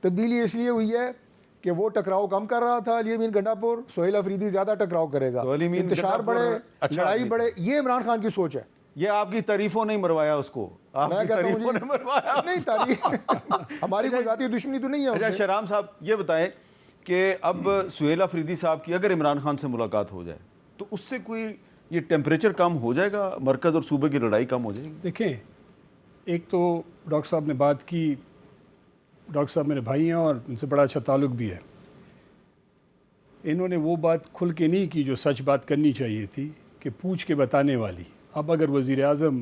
تبدیلی اس لیے ہوئی ہے کہ وہ ٹکراؤ کم کر رہا تھا علی امین گنڈا پور، سہیل افریدی زیادہ ٹکراؤ کرے گا، انتشار بڑھے، لڑائی بڑھے، یہ عمران خان کی سوچ ہے. یہ آپ کی تعریفوں نہیں مروایا اس کو، آپ کی تعریفوں نے مروایا. نہیں تعریف ہماری کوئی ذاتی دشمنی تو نہیں ہے. اچھا شہرام صاحب یہ بتائیں کہ اب سہیل افریدی صاحب کی اگر عمران خان سے ملاقات ہو جائے تو اس سے کوئی یہ ٹیمپریچر کم ہو جائے گا، مرکز اور صوبے کی لڑائی کم ہو جائے گی؟ دیکھیں، ایک تو ڈاکٹر صاحب نے بات کی، ڈاکٹر صاحب میرے بھائی ہیں اور ان سے بڑا اچھا تعلق بھی ہے. انہوں نے وہ بات کھل کے نہیں کی جو سچ بات کرنی چاہیے تھی کہ پوچھ کے بتانے والی. اب اگر وزیر اعظم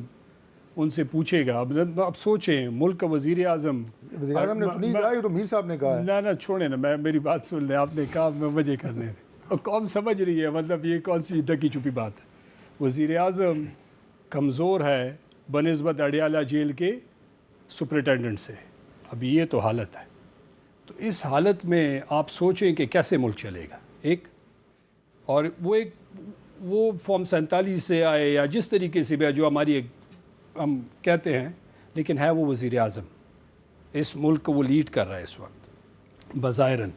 ان سے پوچھے گا، اب سوچیں ملک کا وزیر اعظم نے تو نہیں کہا، یہ تو میر صاحب نے کہا ہے. نہ چھوڑیں نا، میری بات سن لیں. آپ نے کہا میں مزے کرنے اور قوم سمجھ رہی ہے، مطلب یہ کون سی ڈکی چھپی بات ہے. وزیر اعظم کمزور ہے بنسبت اڈیالہ جیل کے سپرنٹینڈنٹ سے. ابھی یہ تو حالت ہے. تو اس حالت میں آپ سوچیں کہ کیسے ملک چلے گا. ایک اور وہ فارم 47 سے آئے یا جس طریقے سے بھی جو ہماری ہم کہتے ہیں، لیکن ہے وہ وزیر اعظم. اس ملک کو وہ لیڈ کر رہا ہے اس وقت بظاہراً.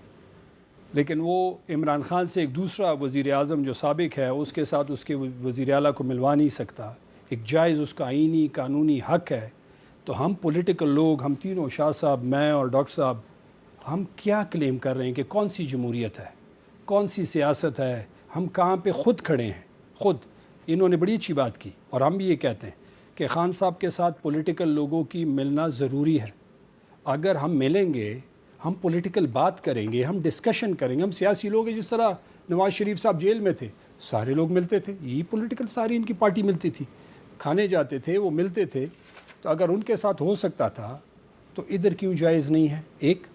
لیکن وہ عمران خان سے ایک دوسرا وزیر اعظم جو سابق ہے اس کے ساتھ اس کے وزیر اعلیٰ کو ملوا نہیں سکتا. ایک جائز اس کا آئینی قانونی حق ہے. تو ہم پولیٹیکل لوگ، ہم تینوں، شاہ صاحب، میں اور ڈاکٹر صاحب، ہم کیا کلیم کر رہے ہیں کہ کون سی جمہوریت ہے، کون سی سیاست ہے، ہم کہاں پہ خود کھڑے ہیں. خود انہوں نے بڑی اچھی بات کی اور ہم بھی یہ کہتے ہیں کہ خان صاحب کے ساتھ پولیٹیکل لوگوں کی ملنا ضروری ہے. اگر ہم ملیں گے، ہم پولیٹیکل بات کریں گے، ہم ڈسکشن کریں گے. ہم سیاسی لوگ ہیں، جس طرح نواز شریف صاحب جیل میں تھے، سارے لوگ ملتے تھے، یہی پولیٹیکل ساری ان کی پارٹی ملتی تھی، کھانے جاتے تھے، وہ ملتے تھے. تو اگر ان کے ساتھ ہو سکتا تھا تو ادھر کیوں جائز نہیں ہے. ایک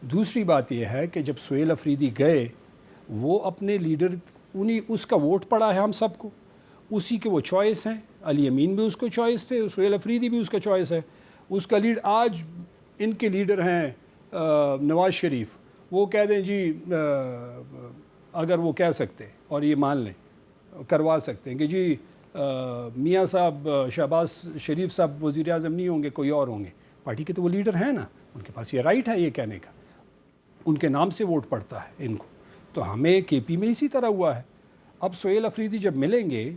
دوسری بات یہ ہے کہ جب سہیل افریدی گئے، وہ اپنے لیڈر، اس کا ووٹ پڑا ہے ہم سب کو، اسی کے وہ چوائس ہیں. علی امین بھی اس کو چوائس تھے، سہیل افریدی بھی اس کا چوائس ہے. اس کا لیڈ آج ان کے لیڈر ہیں نواز شریف. وہ کہہ دیں جی، اگر وہ کہہ سکتے اور یہ مان لیں، کروا سکتے ہیں کہ جی میاں صاحب شہباز شریف صاحب وزیر اعظم نہیں ہوں گے، کوئی اور ہوں گے. پارٹی کے تو وہ لیڈر ہیں نا، ان کے پاس یہ رائٹ ہے یہ کہنے کا. ان کے نام سے ووٹ پڑتا ہے ان کو. تو ہمیں کے پی میں اسی طرح ہوا ہے. اب سہیل افریدی جب ملیں گے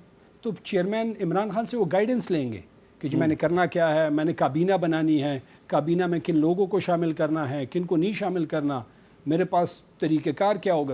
تو چیئرمین عمران خان سے وہ گائیڈنس لیں گے کہ جی میں نے کرنا کیا ہے، میں نے کابینہ بنانی ہے، کابینہ میں کن لوگوں کو شامل کرنا ہے، کن کو نہیں شامل کرنا، میرے پاس طریقہ کار کیا ہوگا.